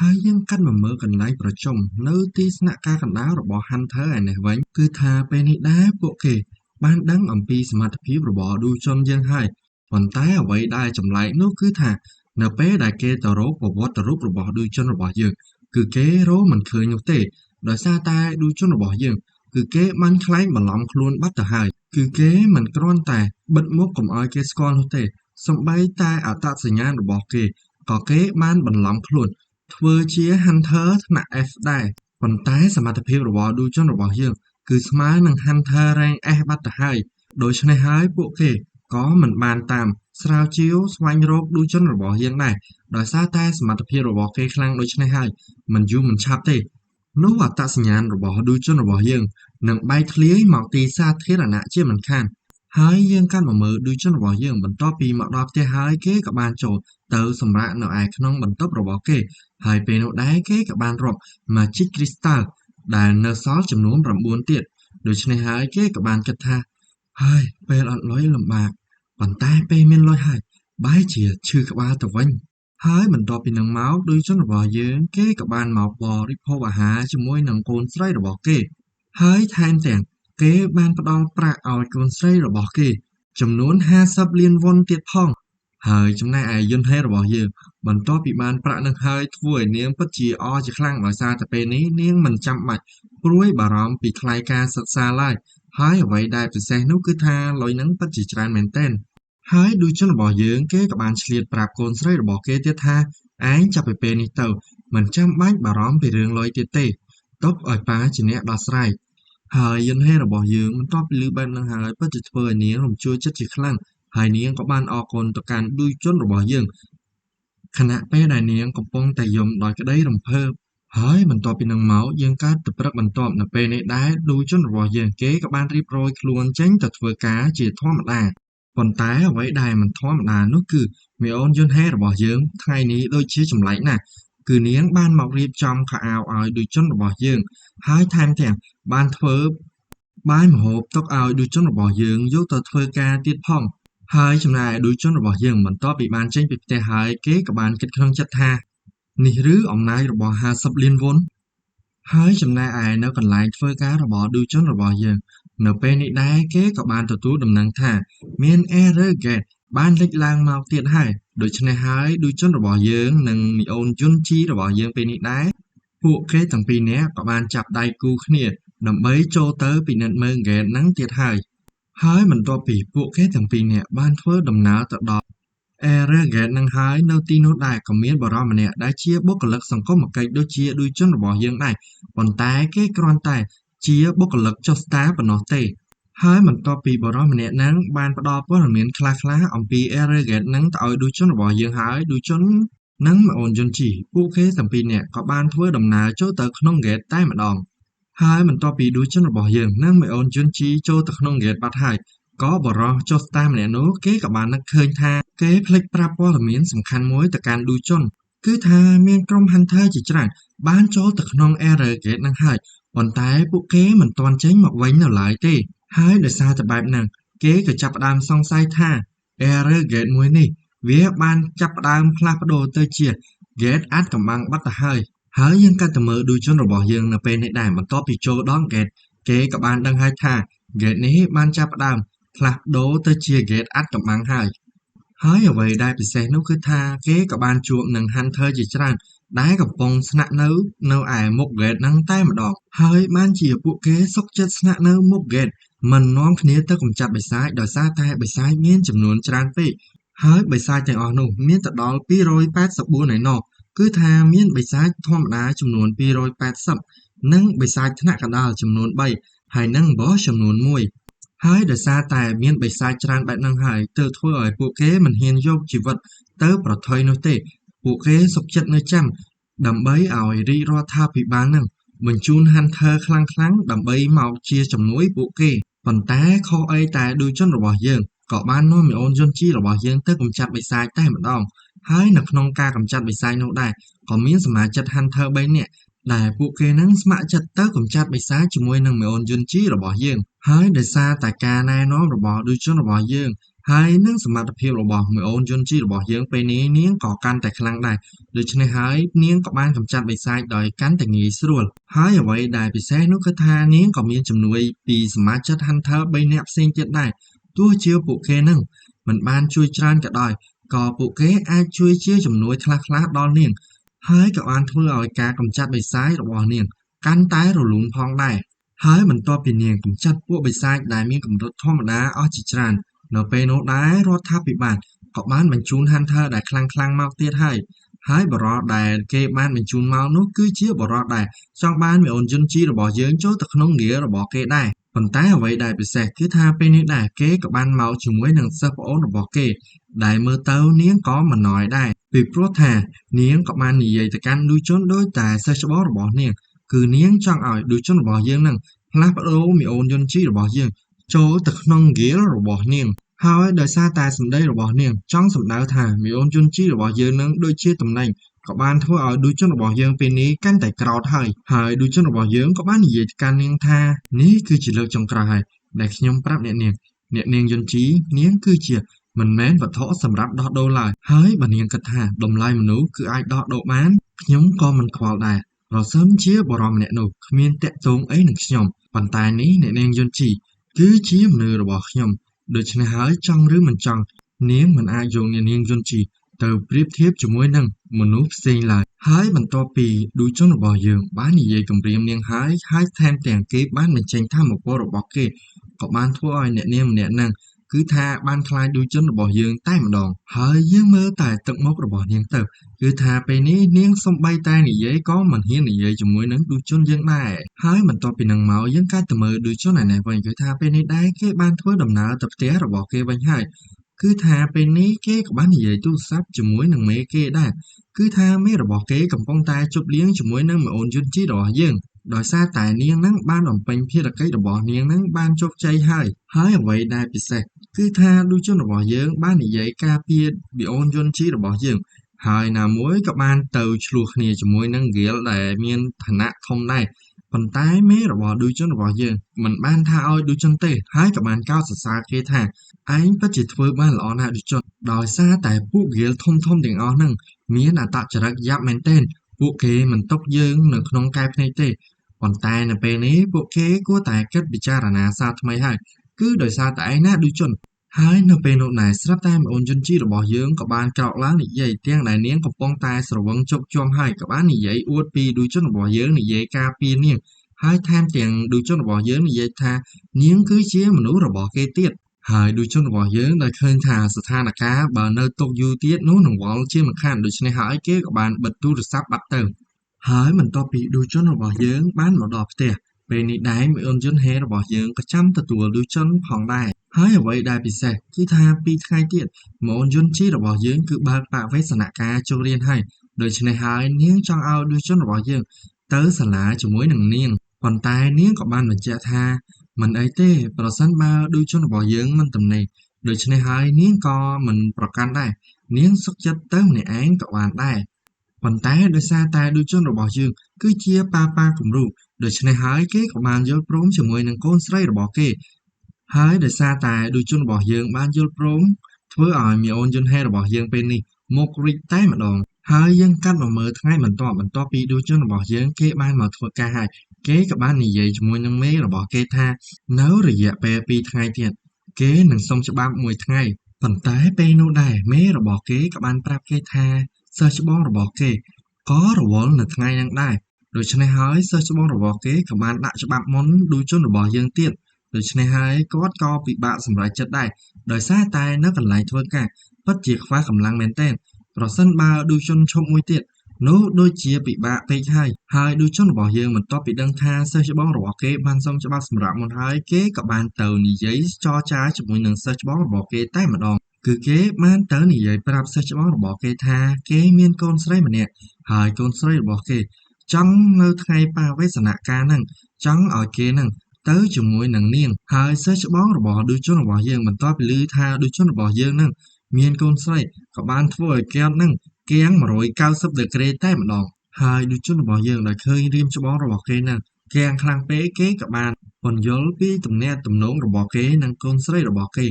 ហើយយើងកាន់មកមើលកន្លែងប្រជុំនៅទីស្នាក់ការកណ្ដាលរបស់ Hunter ឯនេះវិញគឺថាពេលនេះដែរពួកគេបានដឹងអំពីសមត្ថភាពរបស់ឌូជន់យើងហើយប៉ុន្តែអ្វីដែលចម្លែកនោះគឺថានៅពេលដែលគេទៅរកប្រវត្តិរូបរបស់ឌូជន់របស់យើងគឺគេរកមិនឃើញនោះទេដោយសារតែឌូជន់របស់យើងគឺគេបានខ្លែងបន្លំខ្លួនបាត់ទៅហើយគឺគេមិនគ្រាន់តែបិទមុខកុំឲ្យគេស្គាល់នោះទេសូម្បីតែអត្តសញ្ញាណរបស់គេក៏គេបានបន្លំខ្លួនធ្វើជា Hunter ថ្នាក់ F ដែរប៉ុន្តែសមត្ថភាពរបស់ឌូជន់របស់យើងគឺស្មើនឹង Hunter Rank S បាត់ទៅហើយដូច្នេះហើយពួកគេក៏មិនបានតាមស្រាវជ្រាវស្វែងរកឌូជន់របស់យើងដែរដោយសារតែសមត្ថភាពរបស់គេខ្លាំងដូច្នេះហើយមិនយូរមិនឆាប់ទេនោះអត្តសញ្ញាណរបស់ឌូជន់របស់យើងនឹងបែកធ្លាយមកទីសាធារណៈជាមិនខានហើយយើងកាន់មកមើលឌូជន់របស់យើងបន្ទាប់ពីមកដល់ផ្ទះហើយគេក៏បានចូលទៅសម្រាកនៅឯក្នុងបន្ទប់របស់គេហើយពេលនោះដែរគេក៏បានរក Magic Crystal ដែលនៅសល់ចំនួន9ទៀតដូច្នេះហើយគេក៏បានគិតថាហើយពេលអត់លុយលំបាកប៉ុន្តែពេលមានលុយហើយបែរជាឈឺក្បាលទៅវិញហើយបន្ទាប់ពីនឹងមកដូចជនរបស់យើងគេក៏បានមកបរិភោគអាហារជាមួយនឹងកូនស្រីរបស់គេហើយថែមទាំងគេបានផ្ដល់ប្រាក់ឲ្យកូនស្រីរបស់គេចំនួន50លានវ៉ុនទៀតផងហើយចំណែកឯយន្តហេតុរបស់យើងបន្ទាប់ពីបានប្រាក់នឹងហើយធ្វើឲ្យនាងពិតជាអរជាខ្លាំងដោយសារតែពេលនេះនាងមិនចាំបាច់ព្រួយបារម្ភពីថ្លៃការសិក្សាឡើយហើយអ្វីដែលពិសេសនោះគឺថាលុយនឹងពិតជាច្រើនមែនទែនហើយដូចជនរបស់យើងគេក៏បានឆ្លៀតប្រាប់កូនស្រីរបស់គេទៀតថាឯងចាប់ពីពេលនេះទៅមិនចាំបាច់បារម្ភពីរឿងលុយទៀតទេទុកឲ្យប៉ាជាអ្នកដោះស្រាយហើយយន្តហេតុរបស់យើងបន្ទាប់ពីឮបែបហ្នឹងហើយពិតជាធ្វើឲ្យនាងរំជួលចិត្តជាខ្លាំងហើយនាងក៏បានអរគុណទៅកាន់ដូចជនរបស់យើងខណៈពេលដែលនាងកំពុងតែយំដោយក្តីរំភើបហើយបន្ទាប់ពីនឹងមកយើងកើតទៅព្រឹកបន្ទាប់នៅពេលនេះដែរដូចជនរបស់យើងគេក៏បានរៀបរយខ្លួនចេញទៅធ្វើការជាធម្មតាប៉ុន្តែអ្វីដែលមិនធម្មតានោះគឺមេអូនយន្តហេរបស់យើងថ្ងៃនេះដូចជាចម្លែកណាស់គឺនាងបានមករៀបចំខោអាវឲ្យដូចជនរបស់យើងហើយថែមទាំងបានធ្វើបាយម្ហូបទុកឲ្យដូចជនរបស់យើងយកទៅធ្វើការទៀតផងហើយចំណែកដូចជនរបស់យើងបន្ទាប់ពីបានចេញពីផ្ទះហើយគេក៏បានគិតក្នុងចិត្តថានេះឬអំណាចរបស់50លានវ៉ុនហើយចំណែកឯនៅកន្លែងធ្វើការរបស់ឌូជនរបស់យើងនៅពេលនេះដែរគេក៏បានទទួលដំណឹងថាមាន Error Gate បានលេចឡើងមកទៀតហើយដូច្នេះហើយឌូជនរបស់យើងនិងមីអូនយុនជីរបស់យើងពេលនេះដែរពួកគេទាំងពីរនាក់ក៏បានចាប់ដៃគូគ្នាដើម្បីចូលទៅពិនិត្យមើល Gate ហ្នឹងទៀតហើយបន្ទាប់ពីពួកគេទាំងពីរនាក់បានធ្វើដំណើរទៅដល់Error Gate នឹងហើយនៅទីនោះដែរក៏មានបុរសម្នាក់ដែលជាបុគ្គលិកសង្គមគិច្ចដូចជាដូចជនរបស់យើងដែរប៉ុន្តែគេគ្រាន់តែជាបុគ្គលិកចុះស្តាប៉ុណ្ណោះទេហើយបន្ទាប់ពីបុរសម្នាក់ហ្នឹងបានផ្ដល់ព័ត៌មានខ្លះៗអំពី Error Gate ហ្នឹងទៅឲ្យដូចជនរបស់យើងហើយដូចជននិងម៉ូនយុនជីពួកគេទាំងពីរនាក់ក៏បានធ្វើដំណើរចូលទៅក្នុង Gate តែម្ដងហើយបន្ទាប់ពីដូចជនរបស់យើងនិងម៉ូនយុនជីចូលទៅក្នុង Gate បាត់ហើយក៏បរិះចុះស្តាម្នាក់នោះគេក៏បាននឹកឃើញថាគេភ្លេចប្រាប់ព័ត៌មានសំខាន់មួយទៅកាន់ឌូជុនគឺថាមានក្រុម Hunter ជាច្រើនបានចូលទៅក្នុង Error Gate នឹងហើយប៉ុន្តែពួកគេមិនទាន់ចេញមកវិញនៅឡើយទេហើយដោយសារតែបែបហ្នឹងគេក៏ចាប់ផ្ដើមសង្ស័យថា Error Gate មួយនេះវាបានចាប់ផ្ដើមផ្លាស់ប្ដូរទៅជា Gate អាថ៌កំបាំងបាត់ទៅហើយយើងកាត់ទៅមើលឌូជុនរបស់យើងនៅពេលនេះដែរបន្ទាប់ពីចូលដល់ Gate គេក៏បានដឹងហើយថា Gate នេះបានចាប់ផ្ដើមផ្លាស់ប្ដូរទៅជា Gate អាថ៌កំបាំងហើយអ្វីដែលពិសេសនោះគឺថាគេក៏បានជួបនឹង Hunter ជាច្រើនដែលកំពុងស្នាក់នៅឯមុខ Gate ហ្នឹងតែម្ដងហើយបានជាពួកគេសុខចិត្តស្នាក់នៅមុខ Gate មិននាំគ្នាទៅកម្ចាត់បិសាចដោយសារតែបិសាចមានចំនួនច្រើនពេកហើយបិសាចទាំងអស់នោះមានទៅដល់284ឯណោះគឺថាមានបិសាចធម្មតាចំនួន280និងបិសាចថ្នាក់កណ្ដាលចំនួន3ហើយនិង Boss ចំនួន1ហើយដោយសារតែមានបិសាចច្រើនបែបហ្នឹងហើយទើបធ្វើឲ្យពួកគេមិនហ៊ានយកជីវិតទៅប្រថុយនោះទេពួកគេសុខចិត្តនៅចាំដើម្បីឲ្យរាជរដ្ឋាភិបាលនឹងបញ្ជូន Hunter ខ្លាំងៗដើម្បីមកជាជំនួយពួកគេប៉ុន្តែខុសអីតែដូចជនរបស់យើងក៏បាននាំមីអូនយុនជីរបស់យើងទៅកម្ចាត់បិសាចតែម្ដងហើយនៅក្នុងការកម្ចាត់បិសាចនោះដែរក៏មានសមាជិក Hunter 3នាក់ដែលពួកគេនឹងស្ម័គ្រចិត្តទៅកម្ចាត់បិសាចជាមួយនឹងមីអូនយុនជីរបស់យើងហើយដោយសារតែការណែនាំរបស់ដូចជនរបស់យើង ហើយនឹងសមត្ថភាពរបស់មួយអូនយន្តជីរបស់យើងពេលនេះនាងក៏កាន់តែខ្លាំងដែរដូច្នេះហើយនាងក៏បានកម្ចាត់បិសាចដោយកាន់តែងាយស្រួលហើយអ្វីដែលពិសេសនោះគឺថានាងក៏មានជំនួយពីសមាជិក Hunter 3 នាក់ផ្សេងទៀតដែរទោះជាពួកគេនឹងមិនបានជួយច្រើនក៏ដោយក៏ពួកគេអាចជួយជាជំនួយខ្លះៗដល់នាងហើយក៏បានធ្វើឲ្យការកម្ចាត់បិសាចរបស់នាងកាន់តែរលូនផងដែរហើយបន្ទាប់ពីនាងកម្ចាត់ពួកបិសាចដែលមានកម្រិតធម្មតាអស់ជាច្រើននៅពេលនោះដែររដ្ឋាភិបាលក៏បានបញ្ជូន Hunter ដែលខ្លាំងៗមកទៀតហើយបរិះដែលគេបានបញ្ជូនមកនោះគឺជាបរិះដែលចង់បានមីអូនយុនជីរបស់យើងចូលទៅក្នុងងាររបស់គេដែរប៉ុន្តែអ្វីដែលពិសេសគឺថាពេលនេះដែរគេក៏បានមកជាមួយនឹងសិស្សប្អូនរបស់គេដែលមើលទៅនាងក៏មិនណយដែរពីព្រោះថានាងក៏បាននិយាយទៅកាន់ឌូជុនដោយតែសិស្សច្បងរបស់នាងគឺនាងចង់ឲ្យឌូជុនរបស់យើងនឹងផ្លាស់ប្ដូរមីអូនយុនជីរបស់យើងចូលទៅក្នុងងាររបស់នាងហើយដោយសារតែសម្ដីរបស់នាងចង់សម្ដៅថាមីអូនយុនជីរបស់យើងនឹងដូចជាតំណែងក៏បានធ្វើឲ្យឌូជុនរបស់យើងពេលនេះកាន់តែក្រោធហើយឌូជុនរបស់យើងក៏បាននិយាយទៅកាន់នាងថានេះគឺជាលើកចុងក្រោយហើយដែលខ្ញុំប្រាប់អ្នកនាងយុនជីនាងគឺជាមិនមែនវត្ថុសម្រាប់ដោះដូរឡើយហើយបើនាងគិតថាតម្លៃមនុស្សគឺអាចដោះដូរបានខ្ញុំក៏មិនខ្វល់ដែរប្រសិនជាបរិមម្នាក់នោះគ្មានតាក់ទងអីនឹងខ្ញុំប៉ុន្តែនេះអ្នកនាងយុនជីគឺជាមនុស្សរបស់ខ្ញុំដូច្នេះហើយចង់ឬមិនចង់នាងមិនអាចយកអ្នកនាងយុនជីទៅប្រៀបធៀបជាមួយនឹងមនុស្សផ្សេងឡើយហើយបន្ទាប់ពីឌូជុនរបស់យើងបាននិយាយគម្រាមនាងហើយថែមទាំងគេបានបញ្ចេញធម៌ពលរបស់គេក៏បានធ្វើឲ្យអ្នកនាងម្នាក់ហ្នឹងគឺថាបានខ្លាចឌូជុនរបស់យើងតែម្ដងហើយយើងមើលតែទឹកមុខរបស់នាងទៅគឺថាពេលនេះនាងសំបីតែនិយាយក៏មិនហ៊ាននិយាយជាមួយនឹងឌូជុនយើងដែរហើយបន្ទាប់ពីនឹងមកយើងកាច់ទៅមើលឌូជុនឯនេះវិញគឺថាពេលនេះដែរគេបានធ្វើដំណើរទៅផ្ទះរបស់គេវិញហើយគឺថាពេលនេះគេក៏បាននិយាយទូរស័ព្ទជាមួយនឹងមេគេដែរគឺថាមេរបស់គេកំពុងតែជប់លៀងជាមួយនឹងម៉ូនយុនជីរបស់យើងដោយសារតែនាងនឹងបានបំពេញភារកិច្ចរបស់នាងនឹងបានជោគជ័យហើយអ្វីដែលពិសេសគឺថាឌូជុនរបស់យើងបាននិយាយការពារប៊ីអូនយុនជីរបស់យើងហើយណាមួយក៏បានទៅឆ្លោះគ្នាជាមួយនឹងហ្គៀលដែលមានឋានៈធំដែរប៉ុន្តែមេរបស់ឌូជុនរបស់យើងមិនបានថាឲ្យឌូជុនទេហើយក៏បានកោតសរសើរគេថាឯងពិតជាធ្វើបានល្អណាស់ឌូជុនដោយសារតែពួកហ្គៀលធំទាំងអស់ហ្នឹងមានអត្តចរិតយ៉ាប់មែនទែនពួកគេមិនຕົកយើងនៅក្នុងកែភ្នែកទេប៉ុន្តែនៅពេលនេះពួកគេគួរតែគិតពិចារណាសារថ្មីហើយគឺដោយសារតែឯងណាឌូជុនហើយនៅពេលនោះដែរស្រាប់តែម៉ូនយុនជីរបស់យើងក៏បានក្រោកឡើងនិយាយទាំងដែលនាងកំពុងតែស្រវឹងជោគជាំហើយក៏បាននិយាយអួតពីឌូជុនរបស់យើងនិយាយការពារនាងហើយថែមទាំងឌូជុនរបស់យើងនិយាយថានាងគឺជាមនុស្សរបស់គេទៀតហើយឌូជុនរបស់យើងដែលឃើញថាស្ថានភាពបើនៅទុកយូរទៀតនោះនឹងវល់ជាមិនខានដូច្នេះហើយគេក៏បានបិទទូរស័ព្ទបាត់ទៅហើយបន្ទាប់ពីឌូជុនរបស់យើងបានមកដល់ផ្ទះពេលនេះដែរមីអូនយុនហេរបស់យើងក៏ចាំទទួលឌូជុនផងដែរហើយអ្វីដែលពិសេសគឺថា2ថ្ងៃទៀតម៉ូនយុនជីរបស់យើងគឺបើកបវេសនការចូលរៀនហើយដូច្នេះហើយនាងចង់ឲ្យឌូជុនរបស់យើងទៅសាលាជាមួយនឹងនាងប៉ុន្តែនាងក៏បានបញ្ជាក់ថាមិនអីទេប្រសិនបើឌូជុនរបស់យើងមិនទំនេរដូច្នេះហើយនាងក៏មិនប្រកាន់ដែរនាងសុខចិត្តទៅម្នាក់ឯងក៏បានដែរប៉ុន្តែដោយសារតែឌូជុនរបស់យើងគឺជាប៉ាគំរូដូច្នេះហើយគេក៏បានយល់ព្រមជាមួយនឹងកូនស្រីរបស់គេហើយដោយសារតែឌូជុនរបស់យើងបានយល់ព្រមធ្វើឲ្យមីអូនយុនហេរបស់យើងពេលនេះមករីកតែម្ដងហើយយើងកាត់មកមើលថ្ងៃបន្ទាប់ពីឌូជុនរបស់យើងគេបានមកធ្វើការហើយគេក៏បាននិយាយជាមួយនឹងមេរបស់គេថានៅរយៈពេល2ថ្ងៃទៀតគេនឹងសុំច្បាប់1ថ្ងៃប៉ុន្តែពេលនោះដែរមេរបស់គេក៏បានប្រាប់គេថាសិស្សច្បងរបស់គេក៏រវល់នៅថ្ងៃហ្នឹងដែរដូច្នេះហើយសិស្សច្បងរបស់គេក៏បានដាក់ច្បាប់មុនឌូជុនរបស់យើងទៀតដូច្នេះហើយគាត់ក៏ពិបាកសម្រេចចិត្តដែរដោយសារតែនៅកន្លែងធ្វើការពិតជាខ្វះកម្លាំងមែនទែនប្រសិនបើឌូជុនឈប់មួយទៀតនោះដូចជាពិបាកពេកហើយឌូជុនរបស់យើងបន្ទាប់ពីដឹងថាសិស្សច្បងរបស់គេបានសុំច្បាប់សម្រាប់មុនហើយគេក៏បានទៅនិយាយចរចាជាមួយនឹងសិស្សច្បងរបស់គេតែម្ដងគឺគេបានទៅនិយាយប្រាប់សិស្សច្បងរបស់គេថាគេមានកូនស្រីម្នាក់ហើយកូនស្រីរបស់គេចង់នៅថ្ងៃបវេសនការហ្នឹងចង់ឲ្យគេហ្នឹងទៅជាមួយនឹងនាងហើយសិស្សច្បងរបស់ឌូជុនរបស់យើងបន្ទាប់ពីឮថាឌូជុនរបស់យើងហ្នឹងមានកូនស្រីក៏បានធ្វើឲ្យគាត់ហ្នឹងគៀង190ដឺក្រេតែម្ដងហើយឌូជុនរបស់យើងដែលឃើញរៀមច្បងរបស់គេហ្នឹងគៀងខ្លាំងពេកគេក៏បានប ពន្យល់ពីទំនាក់ទំនងរបស់គេនិងកូនស្រីរបស់គេឲ្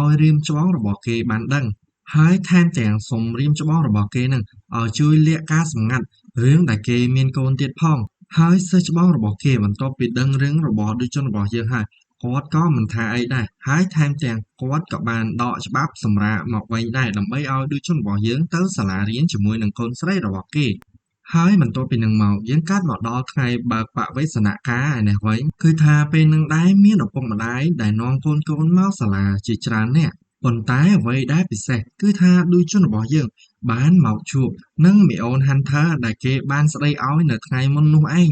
យរៀមច្បងរបស់គេបានដឹងហើយថែមទាំងសុំរៀមច្បងរបស់គេនឹងឲ្យជួយលាក់ការសម្ងាត់រឿងដែលគេមានកូនទៀតផងហើយសិស្សច្បងរបស់គេបន្ទាប់ពីដឹងរឿងរបស់ដូចជនរបស់យើងហើយគាត់ក៏មិនថាអីដែរហើយថែមទាំងគាត់ក៏បានដកច្បាប់សម្រាកមកវិញដែរដើម្បីឲ្យដូចជនរបស់យើងទៅសាលារៀនជាមួយនឹងកូនស្រីរបស់គេហើយបន្ទាប់ពីនឹងមកយើងកាត់មកដល់ថ្ងៃបើកបវេសនការឯនេះវិញគឺថាពេលនឹងដែរមានឪពុកម្ដាយដែលនាំកូនមកសាលាជាច្រើននាក់ប៉ុន្តែអ្វីដែលពិសេសគឺថាដូចជនរបស់យើងបានមកជួបនឹងមីអូន Hunter ដែលគេបានស្ដីឲ្យនៅថ្ងៃមុននោះឯង